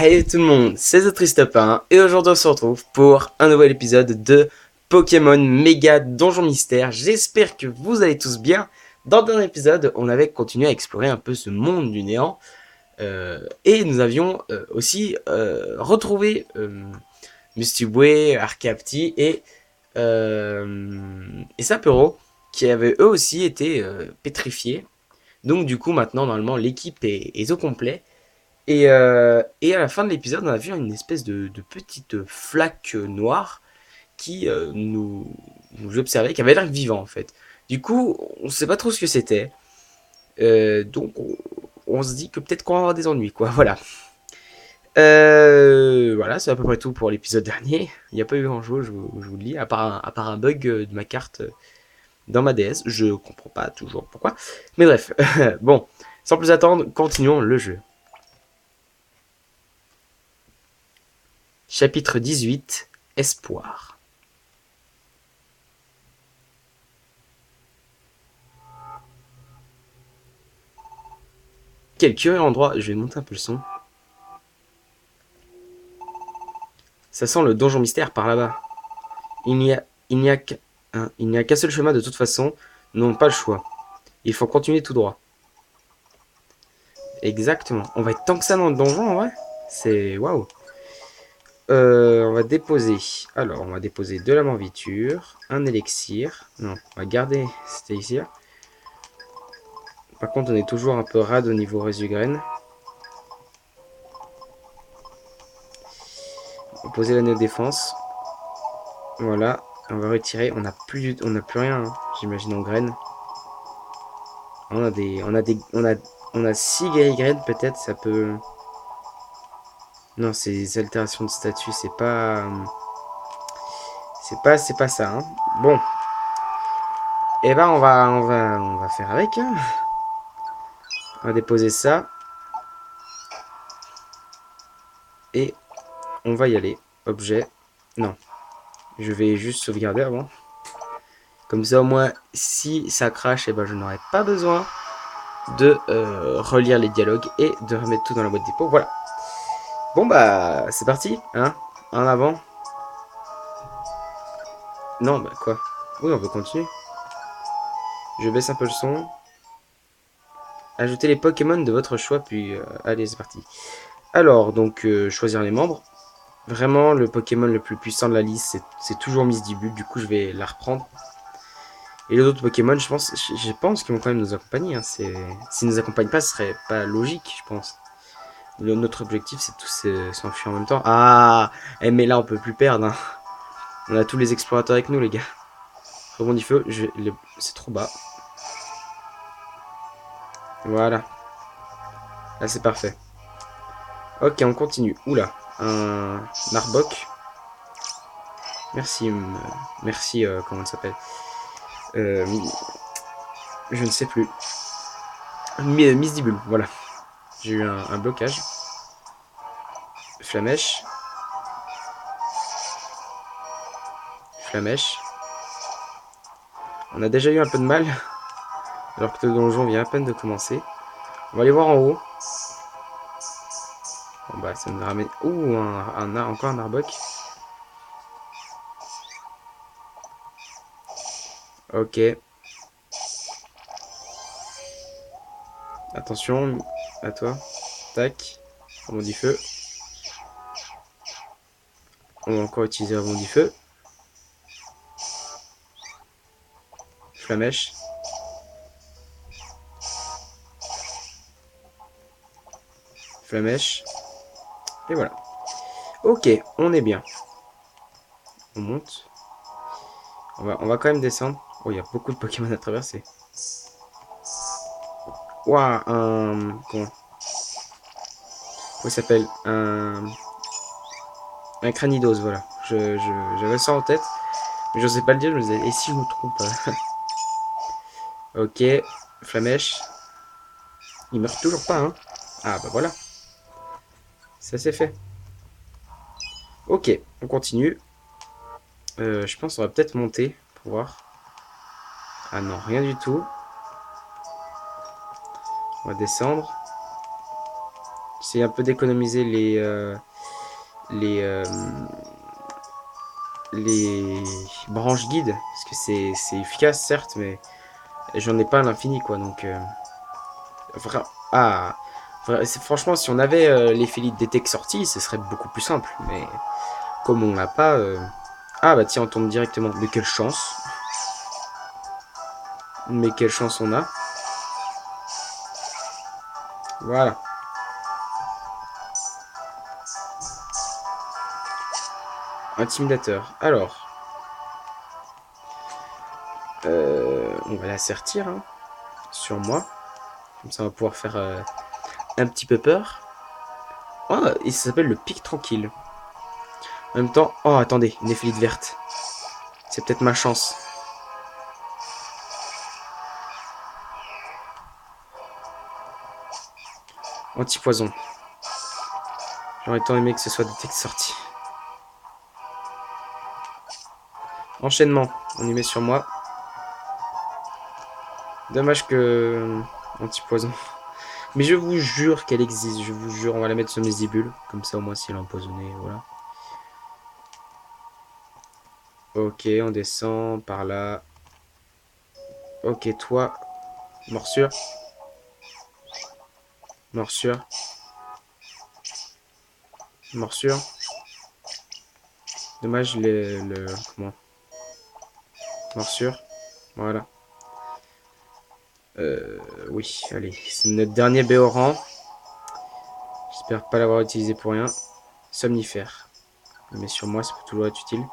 Hey tout le monde, c'est TheTristopin et aujourd'hui on se retrouve pour un nouvel épisode de Pokémon Méga Donjon Mystère. J'espère que vous allez tous bien. Dans le dernier épisode, on avait continué à explorer un peu ce monde du néant et nous avions aussi retrouvé Mustibwe, Arcapti et Sapero qui avaient eux aussi été pétrifiés. Donc du coup maintenant normalement l'équipe est au complet. Et à la fin de l'épisode, on a vu une espèce de petite flaque noire qui nous observait, qui avait l'air vivant en fait. Du coup, on ne sait pas trop ce que c'était. Donc, on se dit que peut-être qu'on va avoir des ennuis, quoi. Voilà. Voilà, c'est à peu près tout pour l'épisode dernier. Il n'y a pas eu grand-chose, je vous le dis, à part un bug de ma carte dans ma DS. Je comprends pas toujours pourquoi. Mais bref, bon, sans plus attendre, continuons le jeu. Chapitre 18, Espoir. Quel curieux endroit. Je vais monter un peu le son. Ça sent le donjon mystère par là-bas. Il n'y a, il n'y a il n'y a qu'un seul chemin de toute façon. Nous n'avons pas le choix. Il faut continuer tout droit. Exactement. On va être tant que ça dans le donjon en vrai. C'est waouh. On va déposer. Alors, on va déposer de la morviture, un élixir. Non, on va garder cet élixir. Par contre, on est toujours un peu rade au niveau résugraine. On va poser l'anneau de défense. Voilà. On va retirer. On n'a plus rien, hein, j'imagine en graines. On a 6 graines peut-être, ça peut. Non, ces altérations de statut, c'est pas ça. Hein. Bon, et ben on va faire avec. Hein. On va déposer ça et on va y aller. Objet. Non, je vais juste sauvegarder avant. Comme ça, au moins, si ça crache, et ben je n'aurai pas besoin de relire les dialogues et de remettre tout dans la boîte dépôt. Voilà. Bon bah, c'est parti, hein. En avant. Non, bah quoi. Oui, on peut continuer. Je baisse un peu le son. Ajoutez les Pokémon de votre choix, puis allez, c'est parti. Alors, donc, choisir les membres. Vraiment, le Pokémon le plus puissant de la liste, c'est toujours Misdibule. Du coup, je vais la reprendre. Et les autres Pokémon, je pense qu'ils vont quand même nous accompagner. Hein. S'ils ne nous accompagnent pas, ce serait pas logique, je pense. Notre objectif, c'est de tous s'enfuir en même temps. Ah, mais là, on peut plus perdre. Hein. On a tous les explorateurs avec nous, les gars. Rebondis feu, c'est trop bas. Voilà. Là, c'est parfait. Ok, on continue. Oula, un Arbok. Merci, merci, comment ça s'appelle euh, Je ne sais plus. Misdibule, voilà. J'ai eu un blocage. Flamèche. Flamèche. On a déjà eu un peu de mal, alors que le donjon vient à peine de commencer. On va aller voir en haut. Bon bah, ça nous ramène... Ouh, encore un Arbok. Ok. Attention, à toi. Tac. Rebondit feu. On va encore utiliser rebondit feu. Flamèche. Flamèche. Et voilà. Ok, on est bien. On monte. On va quand même descendre. Oh, il y a beaucoup de Pokémon à traverser. Ouah, comment il s'appelle un Cranidos, voilà. J'avais ça en tête. Mais je sais pas le dire, je me disais, et si je me trompe Ok, Flamèche. Il meurt toujours pas, hein. Ah, bah voilà. Ça c'est fait. Ok, on continue. Je pense qu'on va peut-être monter pour voir. Ah non, rien du tout. On va descendre. C'est un peu d'économiser les, euh, les branches guides. Parce que c'est efficace, certes, mais j'en ai pas à l'infini, quoi. Donc, ah, franchement, si on avait les Philippe d'été sortis, ce serait beaucoup plus simple. Mais comme on l'a pas... Ah bah tiens, on tombe directement. Mais quelle chance. Mais quelle chance on a. Voilà. Intimidateur. Alors, on va l'assertir hein, sur moi. Comme ça, on va pouvoir faire un petit peu peur. Oh, il s'appelle le pic tranquille. En même temps, oh, attendez, une éphélite verte. C'est peut-être ma chance. Anti-poison. J'aurais tant aimé que ce soit des textes sortis. Enchaînement. On y met sur moi. Dommage que... Anti-poison. Mais je vous jure qu'elle existe. Je vous jure, on va la mettre sur Mésibule. Comme ça, au moins, si elle est empoisonnée, voilà. Ok, on descend par là. Ok, toi. Morsure. Morsure. Morsure. Dommage, comment? Morsure. Voilà. Oui, allez. C'est notre dernier Béoran. J'espère pas l'avoir utilisé pour rien. Somnifère. Mais sur moi, ça peut toujours être utile.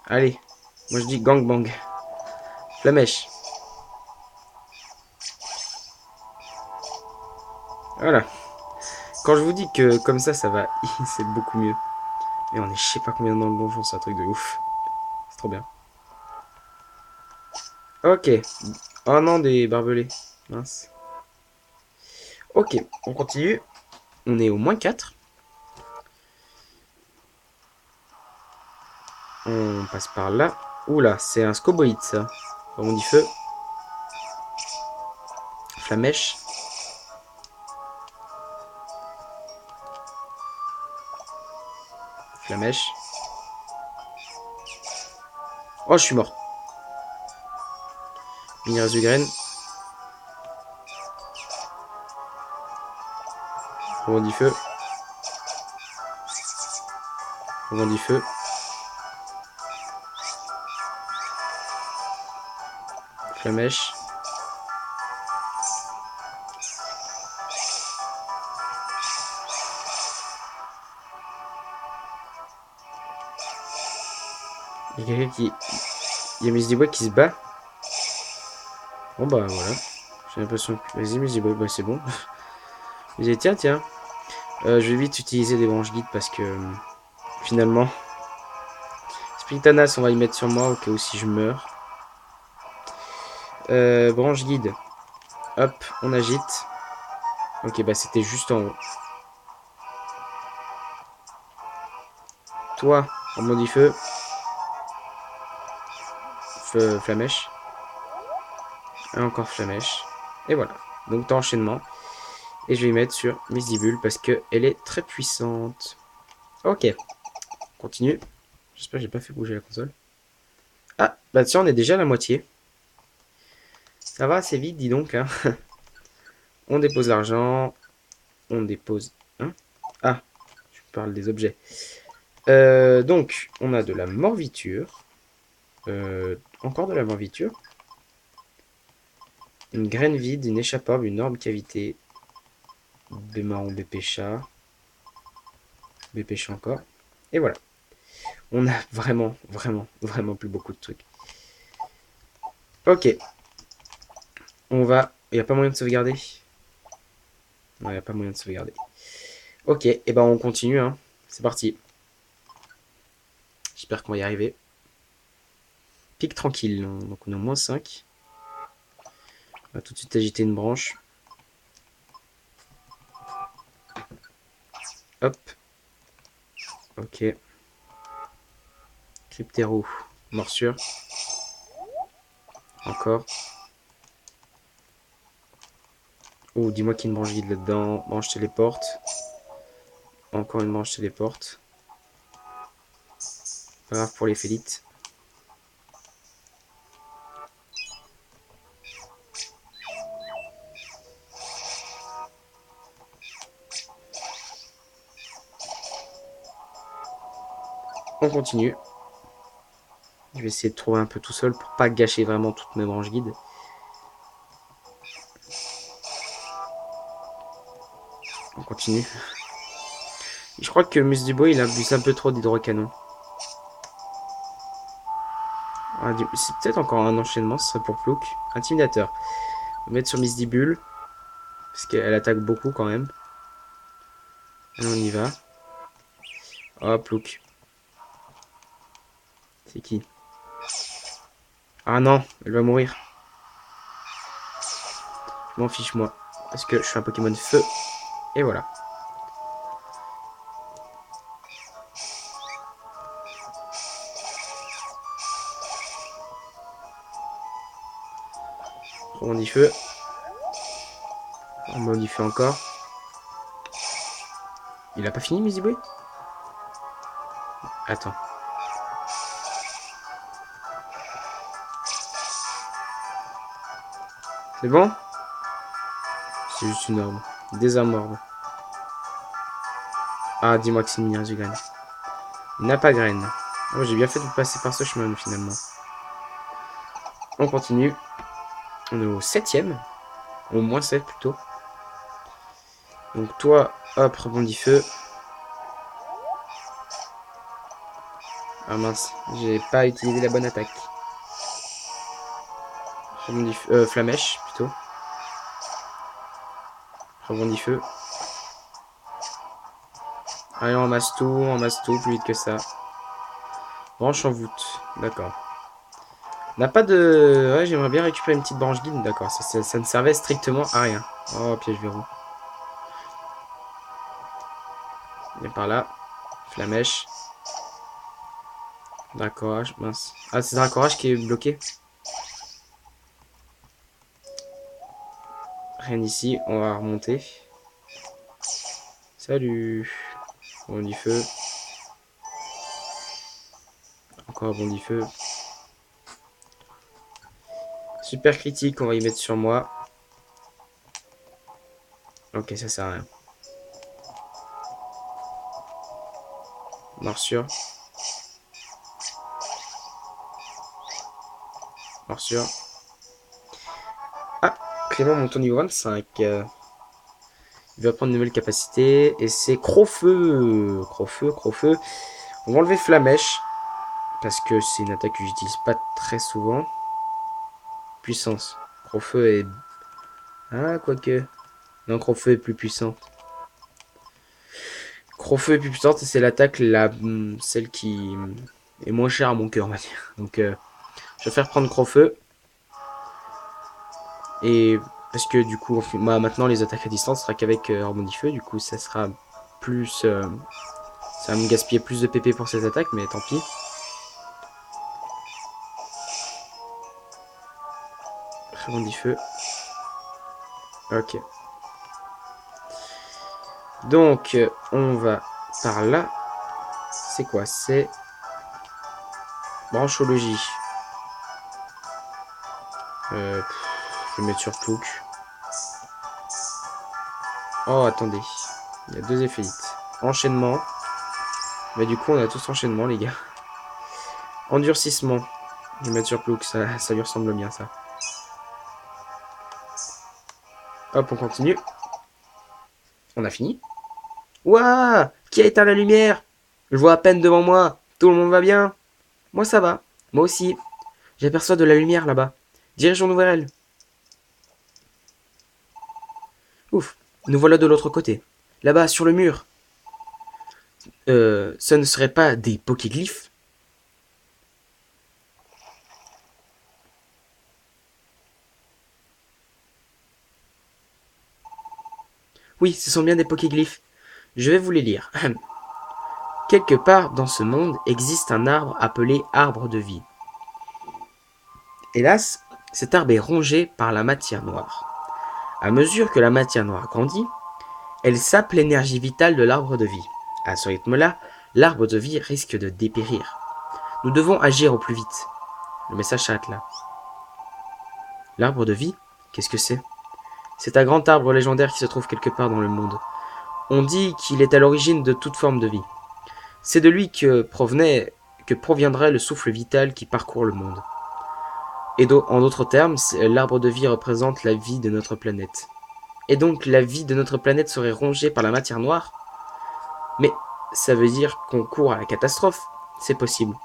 Allez. Moi, je dis gangbang. Flamèche. Voilà. Quand je vous dis que comme ça va, c'est beaucoup mieux. Mais on est je sais pas combien dans le donjon, c'est un truc de ouf. C'est trop bien. Ok. Oh non, des barbelés. Mince. Ok, on continue. On est au moins 4. On passe par là. Oula, c'est un scoboïde ça. On dit feu. Flamèche. Flamèche. Oh, je suis mort. Minière du graine. On dit feu. On dit feu. Flamèche. Il y a quelqu'un qui. Il y a Miss qui se bat. Bon bah voilà. J'ai l'impression que. Vas-y Miss bah c'est bon. Je disais tiens tiens. Je vais vite utiliser des branches guides parce que finalement. Spiritanas on va y mettre sur moi au cas où si je meurs. Branche guide. Hop, on agite. Ok bah c'était juste en haut. Toi, en mode feu. Feu flamèche. Et encore flamèche. Et voilà. Donc t'as enchaînement. Et je vais y mettre sur Misdibule parce qu'elle est très puissante. Ok, continue. J'espère que j'ai pas fait bouger la console. Ah, bah tiens, on est déjà à la moitié. Ça va assez vite, dis donc. Hein. On dépose l'argent. On dépose... Hein ah, je parle des objets. Donc, on a de la morviture. Encore de la morviture. Une graine vide, une échappable, une énorme cavité. B marron, BP chat. BP chat encore. Et voilà. On a vraiment, vraiment, vraiment plus beaucoup de trucs. Ok. On va... Il n'y a pas moyen de sauvegarder. Non, il n'y a pas moyen de sauvegarder. Ok, et ben on continue. Hein. C'est parti. J'espère qu'on va y arriver. Pique tranquille. Donc on est au moins 5. On va tout de suite agiter une branche. Hop. Ok. Cryptéro. Morsure. Encore. Oh, dis-moi qu'il y a une branche guide là-dedans. Branche téléporte. Encore une branche téléporte. Pas grave pour les félites. On continue. Je vais essayer de trouver un peu tout seul pour pas gâcher vraiment toutes mes branches guides. On continue. Je crois que Musdibo il abuse un peu trop d'hydrocanon. Ah, c'est peut-être encore un enchaînement, ce serait pour Plouk. Intimidateur. On va mettre sur Misdibule. Parce qu'elle attaque beaucoup quand même. Allez, on y va. Oh, Plouk. C'est qui? Ah non, elle va mourir. Je m'en fiche moi. Parce que je suis un Pokémon feu. Et voilà. Rebondit feu. Rebondit feu encore. Il a pas fini Misdibule? Attends. C'est bon? C'est juste une orbe. Désarme. Ah, dis-moi que c'est une Mirzugan. Il n'a pas graine. Oh, j'ai bien fait de passer par ce chemin finalement. On continue. On est au 7ème. Au moins 7 plutôt. Donc toi, hop, rebondis feu. Ah mince, j'ai pas utilisé la bonne attaque. Rebondis feu, flamèche plutôt. Rebondis feu. Allez, on masse tout, plus vite que ça. Branche en voûte, d'accord. On n'a pas de... Ouais, j'aimerais bien récupérer une petite branche guide, d'accord. Ça ne servait strictement à rien. Oh, piège verrou. Viens par là. Flamèche. Dracorage, mince. Ah, c'est Dracorage qui est bloqué. Rien ici, on va remonter. Salut. Bondi feu. Encore bondi feu. Super critique, on va y mettre sur moi. Ok, ça sert à rien. Morsure. Morsure. Ah, Clément monte au niveau 25. Il va prendre une nouvelle capacité. Et c'est Crofeu. Crofeu. On va enlever Flamèche. Parce que c'est une attaque que j'utilise pas très souvent. Puissance. Crofeu est... Ah, quoique. Non, Crofeu est plus puissant. Crofeu est plus puissante et c'est l'attaque celle qui est moins chère à mon cœur, on va dire. Donc, je vais faire prendre Crofeu. Et parce que du coup, bah, maintenant les attaques à distance sera qu'avec Feu. Du coup, ça sera plus... ça va me gaspiller plus de PP pour ces attaques, mais tant pis. Feu. Ok. Donc, on va par là. C'est quoi? C'est branchologie. Je vais mettre sur Plouk. Oh, attendez. Il y a deux éphélites. Enchaînement. Mais du coup, on a tous enchaînement, les gars. Endurcissement. Je vais mettre sur Plouk, ça lui ressemble bien, ça. Hop, on continue. On a fini. Ouah! Qui a éteint la lumière? Je vois à peine devant moi. Tout le monde va bien? Moi, ça va. Moi aussi. J'aperçois de la lumière là-bas. Dirigeons-nous vers elle. Ouf. Nous voilà de l'autre côté. Là-bas, sur le mur. Ce ne serait pas des pokéglyphes? Oui, ce sont bien des pokéglyphes. Je vais vous les lire. Quelque part dans ce monde existe un arbre appelé arbre de vie. Hélas, cet arbre est rongé par la matière noire. À mesure que la matière noire grandit, elle sape l'énergie vitale de l'arbre de vie. À ce rythme-là, l'arbre de vie risque de dépérir. Nous devons agir au plus vite. Le message s'arrête là. L'arbre de vie, qu'est-ce que c'est? C'est un grand arbre légendaire qui se trouve quelque part dans le monde. On dit qu'il est à l'origine de toute forme de vie. C'est de lui que proviendrait le souffle vital qui parcourt le monde. Et en d'autres termes, l'arbre de vie représente la vie de notre planète. Et donc la vie de notre planète serait rongée par la matière noire? Mais ça veut dire qu'on court à la catastrophe? C'est possible.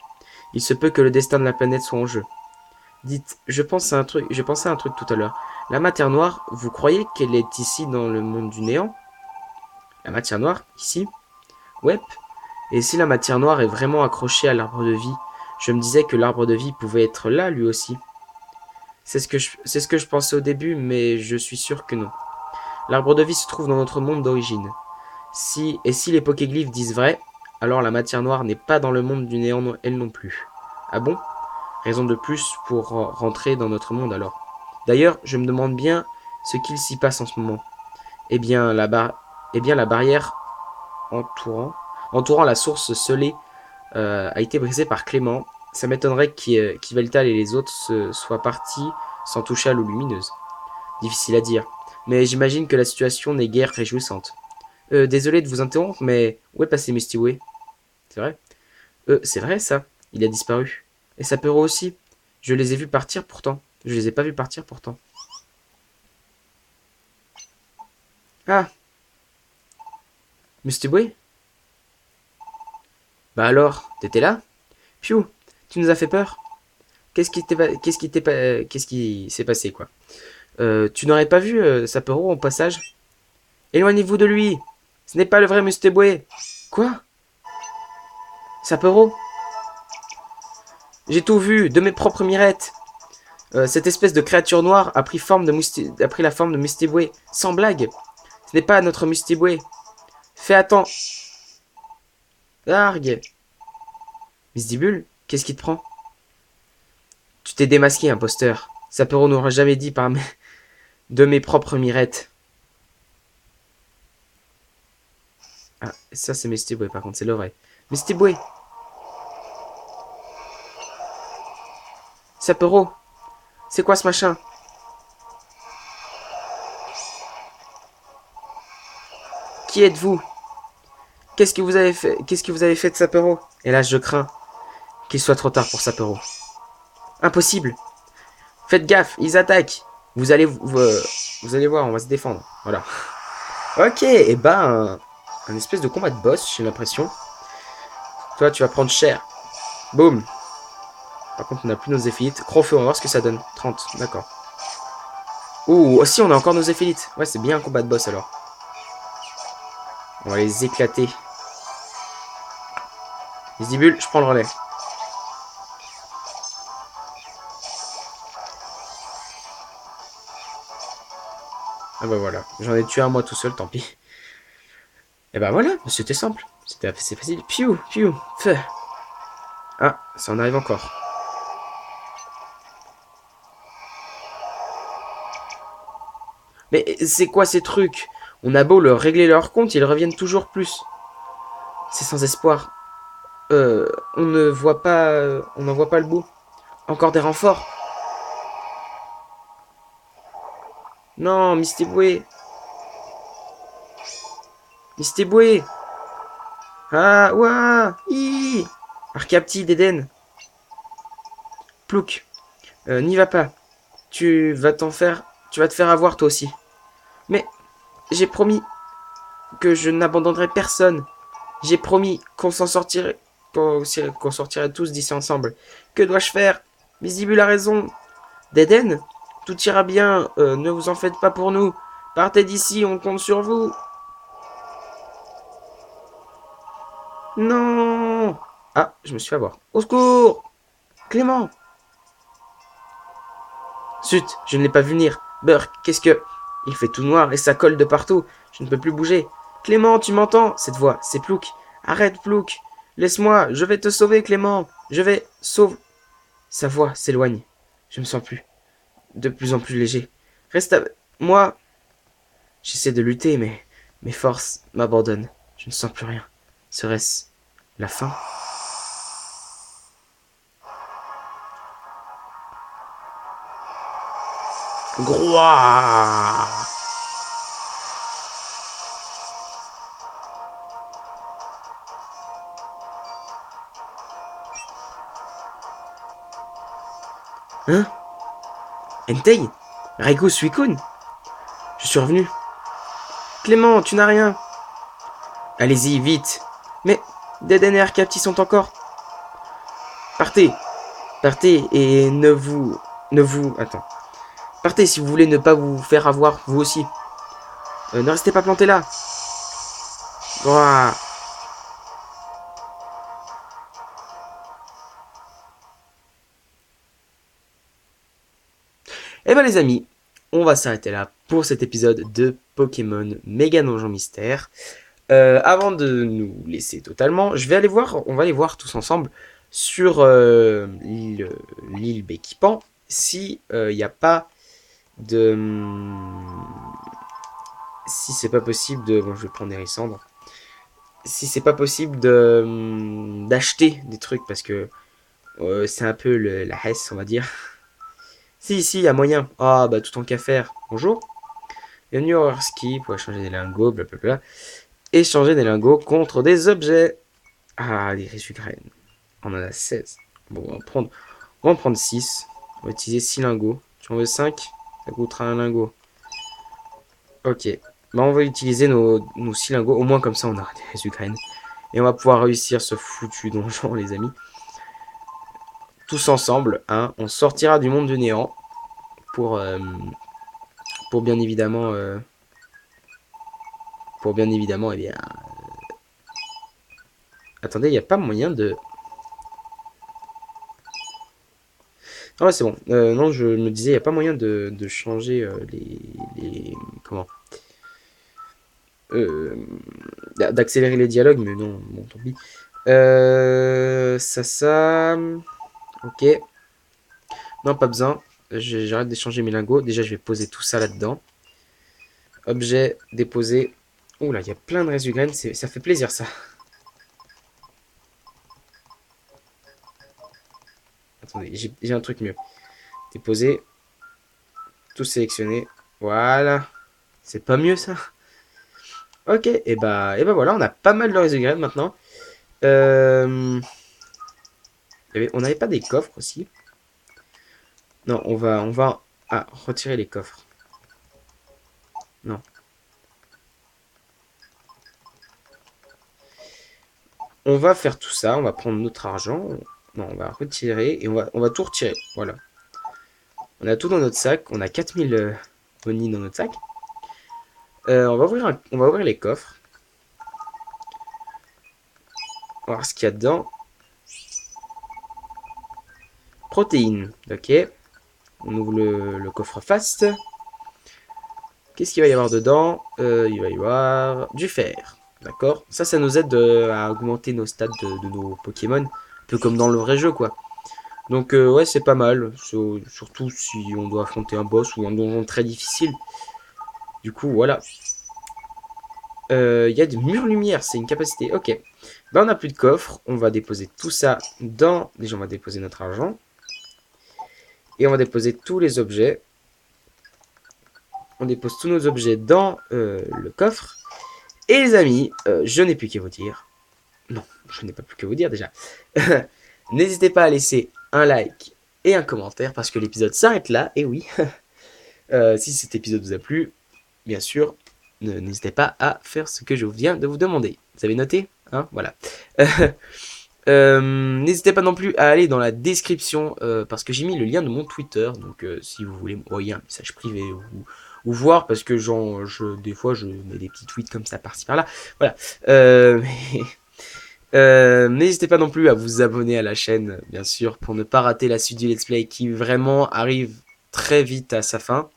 Il se peut que le destin de la planète soit en jeu. Dites, je pensais à un truc tout à l'heure. La matière noire, vous croyez qu'elle est ici dans le monde du néant? La matière noire, ici? Ouais. Et si la matière noire est vraiment accrochée à l'arbre de vie, je me disais que l'arbre de vie pouvait être là lui aussi. C'est ce que je pensais au début, mais je suis sûr que non. L'arbre de vie se trouve dans notre monde d'origine. Si les Pokéglyphes disent vrai, alors la matière noire n'est pas dans le monde du néant elle non plus. Ah bon? Raison de plus pour rentrer dans notre monde alors. D'ailleurs, je me demande bien ce qu'il s'y passe en ce moment. Eh bien, la barrière entourant la source scellée a été brisée par Clément. Ça m'étonnerait qu'Yveltal et les autres soient partis sans toucher à l'eau lumineuse. Difficile à dire, mais j'imagine que la situation n'est guère réjouissante. Désolé de vous interrompre, mais où est passé Misty Way? C'est vrai? C'est vrai ça, il a disparu. Et Sapero aussi. Je les ai vus partir pourtant. Je les ai pas vus partir pourtant. Ah, Misty Way? Bah alors, t'étais là? Piou, tu nous as fait peur. Qu'est-ce qui s'est passé quoi? Tu n'aurais pas vu Sapero au passage? Éloignez-vous de lui. Ce n'est pas le vrai Mustéboué. Quoi? Sapero? J'ai tout vu, de mes propres mirettes. Cette espèce de créature noire a pris la forme de Mustéboué. Sans blague. Ce n'est pas notre Mustéboué. Fais attention. Largue. Misdibule, qu'est-ce qui te prend? Tu t'es démasqué, imposteur. Sapero n'aurait jamais dit de mes propres mirettes. Ah, ça c'est Mustéboué par contre, c'est le vrai. Mustéboué. Sapero. C'est quoi ce machin? Qui êtes-vous? Qu'est-ce que vous avez fait? Qu'est-ce que vous avez fait de Sapero? Et là, je crains qu'il soit trop tard pour Sapero. Impossible. Faites gaffe, ils attaquent. Vous allez voir, on va se défendre. Voilà. Ok, et ben, un espèce de combat de boss, j'ai l'impression. Toi, tu vas prendre cher. Boum. Par contre, on n'a plus nos éphilites. Gros-feu, on va voir ce que ça donne. 30, d'accord. Ouh, aussi, on a encore nos éphilites. Ouais, c'est bien un combat de boss alors. On va les éclater. Misdibule, je prends le relais. Ah bah voilà, j'en ai tué un moi tout seul, tant pis. Et bah voilà, c'était simple. C'était assez facile. Piou, piou, feu. Ah, ça en arrive encore. Mais c'est quoi ces trucs? On a beau leur régler leur compte, ils reviennent toujours plus. C'est sans espoir. On n'en voit pas le bout. Encore des renforts. Non, Mistiboué. Mistiboué. Ah, ouah, hi. Arcapti, d'Eden. Plouk. N'y va pas. Tu vas te faire avoir toi aussi. Mais j'ai promis que je n'abandonnerai personne. J'ai promis qu'on s'en sortirait, qu'on sortirait tous d'ici ensemble. Que dois-je faire? Misibule a raison. D'Eden, tout ira bien. Ne vous en faites pas pour nous. Partez d'ici, on compte sur vous. Non. Ah, je me suis fait avoir. Au secours, Clément. Zut, je ne l'ai pas vu venir. Burk, qu'est-ce que... Il fait tout noir et ça colle de partout. Je ne peux plus bouger. Clément, tu m'entends? Cette voix, c'est Plouk. Arrête, Plouk. Laisse-moi, je vais te sauver, Clément. Je vais... Sauve... Sa voix s'éloigne. Je me sens de plus en plus léger. Reste avec moi. J'essaie de lutter, mais mes forces m'abandonnent. Je ne sens plus rien. Serait-ce la fin? Grouah! Hein? Entei? Raigo Suicune? Je suis revenu. Clément, tu n'as rien. Allez-y, vite. Mais Deden et Arcapti sont encore. Partez. Partez et Attends. Partez si vous voulez ne pas vous faire avoir, vous aussi. Ne restez pas plantés là. Ouah. Et ben les amis, on va s'arrêter là pour cet épisode de Pokémon Méga Donjon Mystère. Avant de nous laisser totalement, on va aller voir tous ensemble sur l'île Béquipan si il n'y a pas de... Si c'est pas possible de... Bon, je vais prendre Hérissandre. Si c'est pas possible de d'acheter des trucs parce que c'est un peu la hesse, on va dire. Si, il y a moyen. Ah, bah tout en qu'à faire. Bonjour. Bienvenue au ski pour échanger des lingots, blablabla. Échanger des lingots contre des objets. Ah, des résugraines. On en a 16. Bon, on va en prendre 6. On va utiliser 6 lingots. Tu en veux 5? Ça coûtera un lingot. Ok. Bah, on va utiliser nos 6 lingots. Au moins, comme ça, on aura des résugraines. Et on va pouvoir réussir ce foutu donjon, les amis. Tous ensemble, hein. On sortira du monde du néant. Pour bien évidemment... eh bien... Attendez, il n'y a pas moyen de... Ah ouais, c'est bon. Non, je me disais, il n'y a pas moyen de changer comment euh, d'accélérer les dialogues, mais non, bon, tant pis. Ça... Ok. Non, pas besoin. J'arrête d'échanger mes lingots. Déjà, je vais poser tout ça là-dedans. Objet, déposé. Ouh là, il y a plein de résugraines. Ça fait plaisir, ça. Attendez, j'ai un truc mieux. Déposer. Tout sélectionner. Voilà. C'est pas mieux, ça? Ok, et bah voilà, on a pas mal de résugraines maintenant. Euh, on n'avait pas des coffres aussi. Non, on va retirer les coffres. Non. On va faire tout ça, on va prendre notre argent. Non, on va retirer et on va tout retirer. Voilà. On a tout dans notre sac. On a 4000 Oni dans notre sac. On va ouvrir les coffres. On va voir ce qu'il y a dedans. Protéines. Ok. On ouvre le coffre fast. Qu'est-ce qu'il va y avoir dedans? Il va y avoir du fer. D'accord. Ça nous aide à augmenter nos stats de nos Pokémon. Un peu comme dans le vrai jeu, quoi. Donc, ouais, c'est pas mal. Surtout si on doit affronter un boss ou un donjon très difficile. Du coup, voilà. Il y a des murs lumière, c'est une capacité. Ok. Ben, on n'a plus de coffre. On va déposer tout ça dans... Déjà, on va déposer notre argent. Et on va déposer tous les objets. On dépose tous nos objets dans le coffre. Et les amis, je n'ai plus qu'à vous dire. Non, je n'ai pas plus que vous dire déjà. N'hésitez pas à laisser un like et un commentaire parce que l'épisode s'arrête là. Et oui, si cet épisode vous a plu, bien sûr, n'hésitez pas à faire ce que je viens de vous demander. Vous avez noté, hein? Voilà. N'hésitez pas non plus à aller dans la description parce que j'ai mis le lien de mon Twitter. Donc si vous voulez m'envoyer un message privé ou voir parce que des fois je mets des petits tweets comme ça par-ci par-là. Voilà. N'hésitez pas non plus à vous abonner à la chaîne, bien sûr, pour ne pas rater la suite du let's play qui vraiment arrive très vite à sa fin.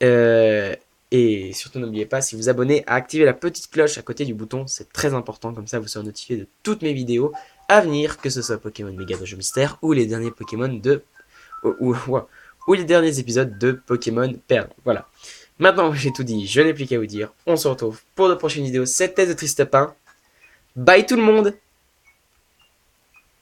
Et surtout n'oubliez pas, si vous abonnez, à activer la petite cloche à côté du bouton, c'est très important, comme ça vous serez notifié de toutes mes vidéos à venir, que ce soit Pokémon Méga Donjon Mystère ou les derniers Pokémon ou les derniers épisodes de Pokémon Perle. Voilà. Maintenant que j'ai tout dit, je n'ai plus qu'à vous dire. On se retrouve pour de prochaines vidéos. C'était The Triste Pain. Bye tout le monde!